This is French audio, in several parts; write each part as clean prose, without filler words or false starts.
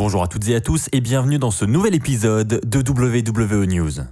Bonjour à toutes et à tous et bienvenue dans ce nouvel épisode de WWE News.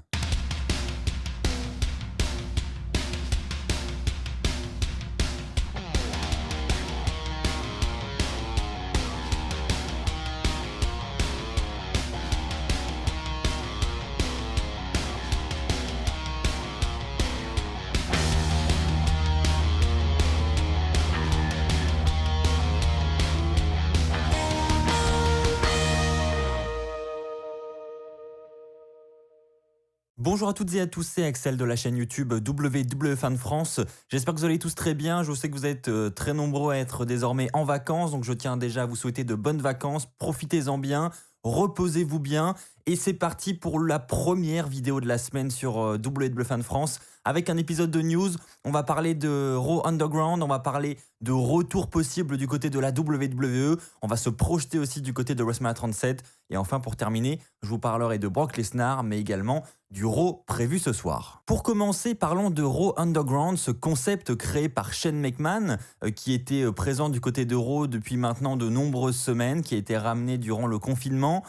Bonjour à toutes et à tous, c'est Axel de la chaîne YouTube WWE Fan France. J'espère que vous allez tous très bien. Je sais que vous êtes très nombreux à être désormais en vacances, donc je tiens déjà à vous souhaiter de bonnes vacances. Profitez-en bien, reposez-vous bien. Et c'est parti pour la première vidéo de la semaine sur WWE Fan France avec un épisode de news. On va parler de Raw Underground, on va parler de retour possible du côté de la WWE. On va se projeter aussi du côté de WrestleMania 37. Et enfin, pour terminer, je vous parlerai de Brock Lesnar, mais également du Raw prévu ce soir. Pour commencer, parlons de Raw Underground, ce concept créé par Shane McMahon, qui était présent du côté de Raw depuis maintenant de nombreuses semaines, qui a été ramené durant le confinement.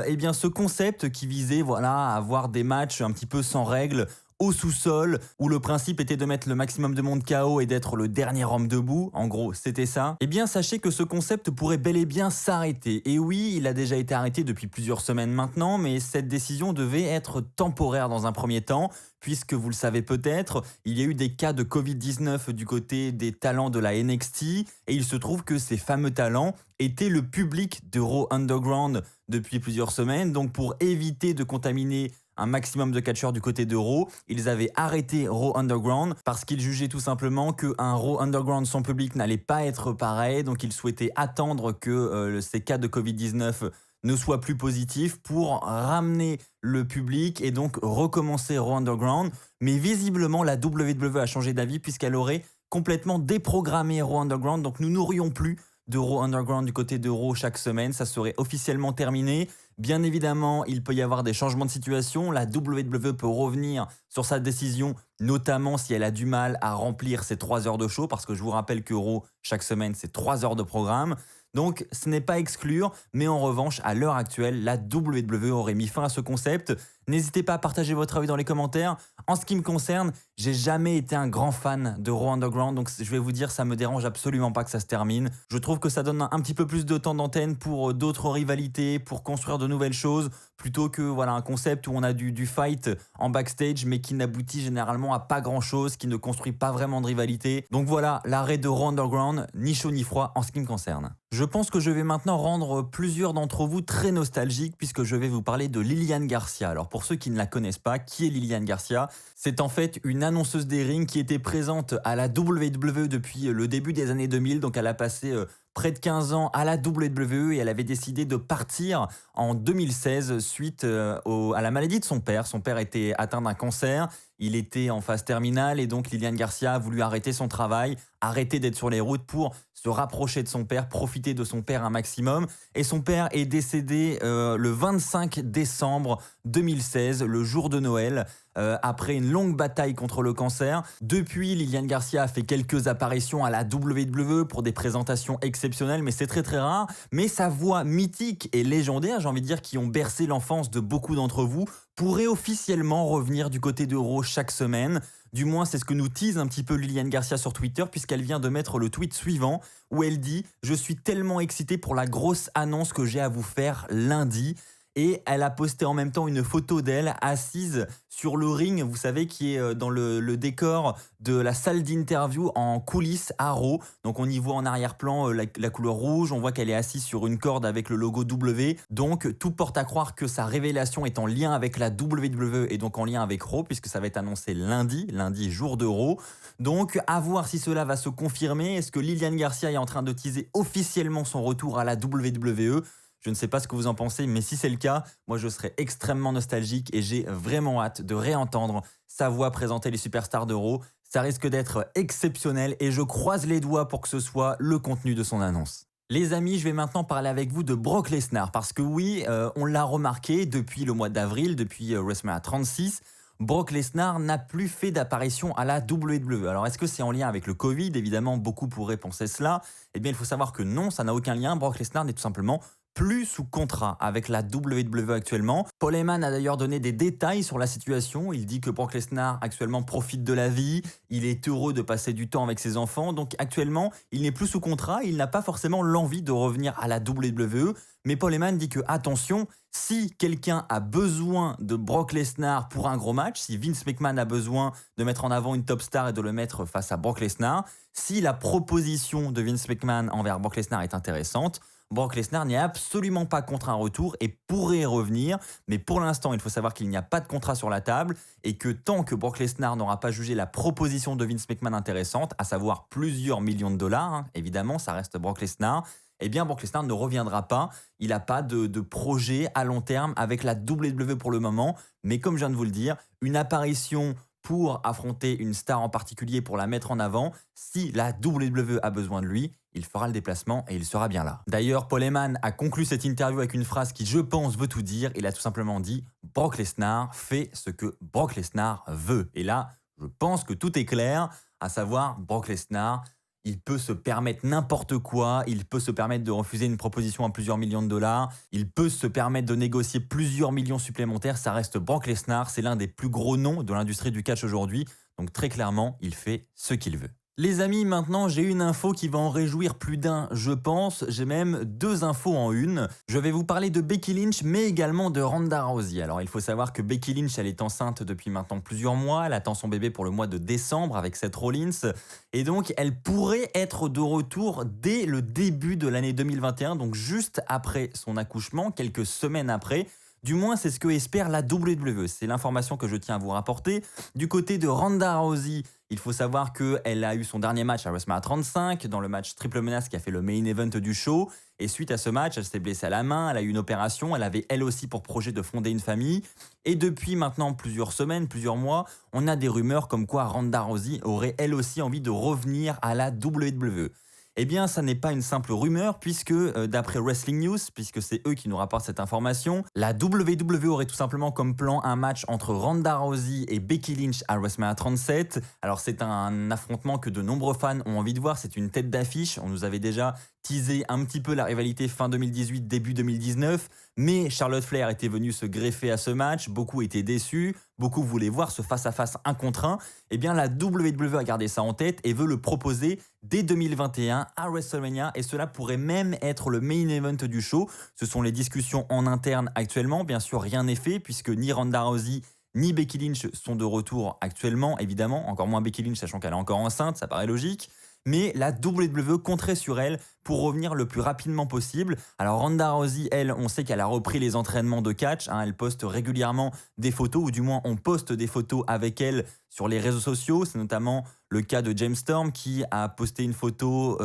Eh bien, ce concept qui visait à avoir des matchs un petit peu sans règles, au sous-sol, où le principe était de mettre le maximum de monde KO et d'être le dernier homme debout, en gros c'était ça, eh bien sachez que ce concept pourrait bel et bien s'arrêter. Et oui, il a déjà été arrêté depuis plusieurs semaines maintenant, mais cette décision devait être temporaire dans un premier temps, puisque vous le savez peut-être, il y a eu des cas de Covid-19 du côté des talents de la NXT, et il se trouve que ces fameux talents étaient le public de Raw Underground depuis plusieurs semaines, donc pour éviter de contaminer un maximum de catcheurs du côté de Raw, ils avaient arrêté Raw Underground parce qu'ils jugeaient tout simplement qu'un Raw Underground sans public n'allait pas être pareil, donc ils souhaitaient attendre que ces cas de Covid-19 ne soient plus positifs pour ramener le public et donc recommencer Raw Underground. Mais visiblement, la WWE a changé d'avis puisqu'elle aurait complètement déprogrammé Raw Underground, donc nous n'aurions plus de Raw Underground du côté de Raw chaque semaine, ça serait officiellement terminé. Bien évidemment, il peut y avoir des changements de situation, la WWE peut revenir sur sa décision, notamment si elle a du mal à remplir ses 3 heures de show, parce que je vous rappelle que Raw, chaque semaine, c'est 3 heures de programme. Donc, ce n'est pas à exclure, mais en revanche, à l'heure actuelle, la WWE aurait mis fin à ce concept. N'hésitez pas à partager votre avis dans les commentaires. En ce qui me concerne, j'ai jamais été un grand fan de Raw Underground, donc je vais vous dire, ça me dérange absolument pas que ça se termine. Je trouve que ça donne un petit peu plus de temps d'antenne pour d'autres rivalités, pour construire de nouvelles choses, plutôt que un concept où on a du fight en backstage, mais qui n'aboutit généralement à pas grand chose, qui ne construit pas vraiment de rivalité. Donc voilà, l'arrêt de Raw Underground, ni chaud ni froid en ce qui me concerne. Je pense que je vais maintenant rendre plusieurs d'entre vous très nostalgiques puisque je vais vous parler de Lilian Garcia. Alors pour ceux qui ne la connaissent pas, qui est Lilian Garcia ? C'est en fait une annonceuse des rings qui était présente à la WWE depuis le début des années 2000. Donc elle a passé près de 15 ans à la WWE et elle avait décidé de partir en 2016 suite à la maladie de son père. Son père était atteint d'un cancer, il était en phase terminale et donc Lilian Garcia a voulu arrêter son travail, arrêter d'être sur les routes pour se rapprocher de son père, profiter de son père un maximum. Et son père est décédé le 25 décembre 2016, le jour de Noël, après une longue bataille contre le cancer. Depuis, Lilian Garcia a fait quelques apparitions à la WWE pour des présentations exceptionnelles, mais c'est très très rare. Mais sa voix mythique et légendaire, j'ai envie de dire, qui ont bercé l'enfance de beaucoup d'entre vous, pourrait officiellement revenir du côté de Raw chaque semaine. Du moins, c'est ce que nous tease un petit peu Lilian Garcia sur Twitter, puisqu'elle vient de mettre le tweet suivant, où elle dit « Je suis tellement excitée pour la grosse annonce que j'ai à vous faire lundi ». Et elle a posté en même temps une photo d'elle assise sur le ring, vous savez, qui est dans le décor de la salle d'interview en coulisses à Raw. Donc on y voit en arrière-plan la couleur rouge, on voit qu'elle est assise sur une corde avec le logo W. Donc tout porte à croire que sa révélation est en lien avec la WWE et donc en lien avec Raw, puisque ça va être annoncé lundi jour de Raw. Donc à voir si cela va se confirmer. Est-ce que Lilian Garcia est en train de teaser officiellement son retour à la WWE ? Je ne sais pas ce que vous en pensez, mais si c'est le cas, moi je serai extrêmement nostalgique et j'ai vraiment hâte de réentendre sa voix présenter les superstars de Raw. Ça risque d'être exceptionnel et je croise les doigts pour que ce soit le contenu de son annonce. Les amis, je vais maintenant parler avec vous de Brock Lesnar parce que oui, on l'a remarqué depuis le mois d'avril, depuis WrestleMania 36, Brock Lesnar n'a plus fait d'apparition à la WWE. Alors est-ce que c'est en lien avec le Covid ? Évidemment, beaucoup pourraient penser cela. Eh bien, il faut savoir que non, ça n'a aucun lien. Brock Lesnar n'est tout simplement plus sous contrat avec la WWE actuellement. Paul Heyman a d'ailleurs donné des détails sur la situation. Il dit que Brock Lesnar actuellement profite de la vie, il est heureux de passer du temps avec ses enfants, donc actuellement il n'est plus sous contrat, il n'a pas forcément l'envie de revenir à la WWE. Mais Paul Heyman dit que attention, si quelqu'un a besoin de Brock Lesnar pour un gros match, si Vince McMahon a besoin de mettre en avant une top star et de le mettre face à Brock Lesnar, si la proposition de Vince McMahon envers Brock Lesnar est intéressante, Brock Lesnar n'est absolument pas contre un retour et pourrait revenir. Mais pour l'instant, il faut savoir qu'il n'y a pas de contrat sur la table et que tant que Brock Lesnar n'aura pas jugé la proposition de Vince McMahon intéressante, à savoir plusieurs millions de dollars, évidemment, ça reste Brock Lesnar, eh bien Brock Lesnar ne reviendra pas. Il n'a pas de projet à long terme avec la WWE pour le moment. Mais comme je viens de vous le dire, une apparition pour affronter une star en particulier, pour la mettre en avant, si la WWE a besoin de lui, il fera le déplacement et il sera bien là. D'ailleurs, Paul Heyman a conclu cette interview avec une phrase qui, je pense, veut tout dire. Il a tout simplement dit « Brock Lesnar fait ce que Brock Lesnar veut ». Et là, je pense que tout est clair, à savoir Brock Lesnar, il peut se permettre n'importe quoi, il peut se permettre de refuser une proposition à plusieurs millions de dollars, il peut se permettre de négocier plusieurs millions supplémentaires, ça reste Brock Lesnar, c'est l'un des plus gros noms de l'industrie du catch aujourd'hui, donc très clairement, il fait ce qu'il veut. Les amis, maintenant j'ai une info qui va en réjouir plus d'un, je pense. J'ai même deux infos en une. Je vais vous parler de Becky Lynch, mais également de Ronda Rousey. Alors il faut savoir que Becky Lynch, elle est enceinte depuis maintenant plusieurs mois. Elle attend son bébé pour le mois de décembre avec Seth Rollins. Et donc elle pourrait être de retour dès le début de l'année 2021, donc juste après son accouchement, quelques semaines après. Du moins, c'est ce que espère la WWE. C'est l'information que je tiens à vous rapporter. Du côté de Ronda Rousey, il faut savoir qu'elle a eu son dernier match à WrestleMania 35, dans le match Triple Menace qui a fait le main event du show. Et suite à ce match, elle s'est blessée à la main, elle a eu une opération, elle avait elle aussi pour projet de fonder une famille. Et depuis maintenant plusieurs semaines, plusieurs mois, on a des rumeurs comme quoi Ronda Rousey aurait elle aussi envie de revenir à la WWE. Eh bien, ça n'est pas une simple rumeur puisque, d'après Wrestling News, puisque c'est eux qui nous rapportent cette information, la WWE aurait tout simplement comme plan un match entre Ronda Rousey et Becky Lynch à WrestleMania 37. Alors c'est un affrontement que de nombreux fans ont envie de voir, c'est une tête d'affiche. On nous avait déjà teasé un petit peu la rivalité fin 2018, début 2019, mais Charlotte Flair était venue se greffer à ce match, beaucoup étaient déçus, beaucoup voulaient voir ce face-à-face 1 contre 1. Eh bien la WWE a gardé ça en tête et veut le proposer dès 2021 à WrestleMania et cela pourrait même être le main event du show. Ce sont les discussions en interne actuellement, bien sûr rien n'est fait puisque ni Ronda Rousey ni Becky Lynch sont de retour actuellement, évidemment, encore moins Becky Lynch sachant qu'elle est encore enceinte, ça paraît logique. Mais la WWE compterait sur elle pour revenir le plus rapidement possible. Alors Ronda Rousey, elle, on sait qu'elle a repris les entraînements de catch, elle poste régulièrement des photos, ou du moins on poste des photos avec elle sur les réseaux sociaux. C'est notamment le cas de James Storm qui a posté une photo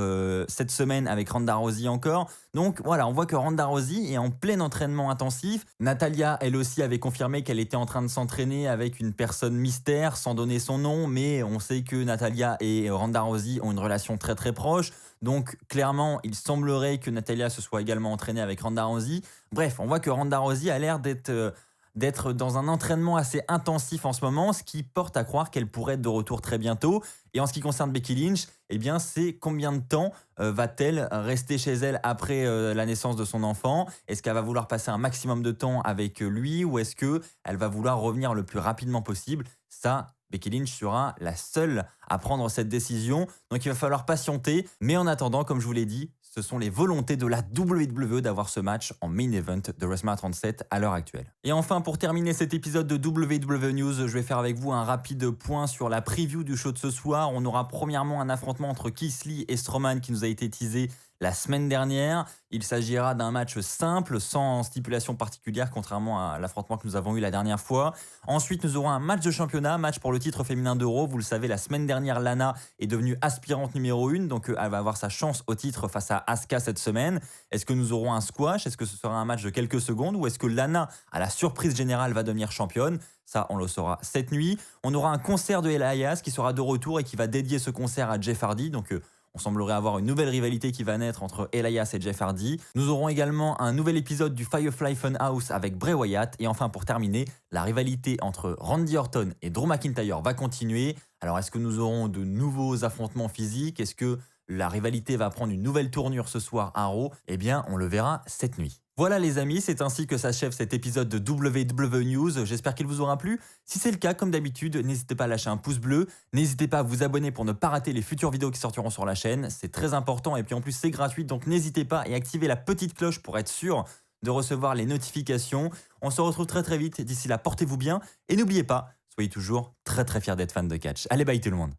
cette semaine avec Ronda Rousey encore. Donc voilà, on voit que Ronda Rousey est en plein entraînement intensif. Natalya, elle aussi, avait confirmé qu'elle était en train de s'entraîner avec une personne mystère sans donner son nom, mais on sait que Natalya et Ronda Rousey ont une relation très très proche. Donc clairement, il semblerait que Natalya se soit également entraînée avec Ronda Rousey. Bref, on voit que Ronda Rousey a l'air d'être dans un entraînement assez intensif en ce moment, ce qui porte à croire qu'elle pourrait être de retour très bientôt. Et en ce qui concerne Becky Lynch, eh bien, c'est combien de temps va-t-elle rester chez elle après la naissance de son enfant? Est-ce qu'elle va vouloir passer un maximum de temps avec lui ou est-ce qu'elle va vouloir revenir le plus rapidement possible? Ça, Becky Lynch sera la seule à prendre cette décision. Donc il va falloir patienter. Mais en attendant, comme je vous l'ai dit, ce sont les volontés de la WWE d'avoir ce match en main event de WrestleMania 37 à l'heure actuelle. Et enfin, pour terminer cet épisode de WWE News, je vais faire avec vous un rapide point sur la preview du show de ce soir. On aura premièrement un affrontement entre Keith Lee et Strowman qui nous a été teasé la semaine dernière. Il s'agira d'un match simple, sans stipulation particulière, contrairement à l'affrontement que nous avons eu la dernière fois. Ensuite, nous aurons un match de championnat, match pour le titre féminin d'Euro. Vous le savez, la semaine dernière, Lana est devenue aspirante numéro 1, donc elle va avoir sa chance au titre face à Asuka cette semaine. Est-ce que nous aurons un squash? Est-ce que ce sera un match de quelques secondes? Ou est-ce que Lana, à la surprise générale, va devenir championne? Ça, on le saura cette nuit. On aura un concert de Elias qui sera de retour et qui va dédier ce concert à Jeff Hardy. Donc, On semblerait avoir une nouvelle rivalité qui va naître entre Elias et Jeff Hardy. Nous aurons également un nouvel épisode du Firefly Funhouse avec Bray Wyatt. Et enfin, pour terminer, la rivalité entre Randy Orton et Drew McIntyre va continuer. Alors, est-ce que nous aurons de nouveaux affrontements physiques? Est-ce que la rivalité va prendre une nouvelle tournure ce soir à Raw? Eh bien, on le verra cette nuit. Voilà les amis, c'est ainsi que s'achève cet épisode de WWE News. J'espère qu'il vous aura plu. Si c'est le cas, comme d'habitude, n'hésitez pas à lâcher un pouce bleu. N'hésitez pas à vous abonner pour ne pas rater les futures vidéos qui sortiront sur la chaîne. C'est très important et puis en plus c'est gratuit, donc n'hésitez pas et activez la petite cloche pour être sûr de recevoir les notifications. On se retrouve très très vite. D'ici là, portez-vous bien et n'oubliez pas, soyez toujours très très fiers d'être fan de catch. Allez, bye tout le monde.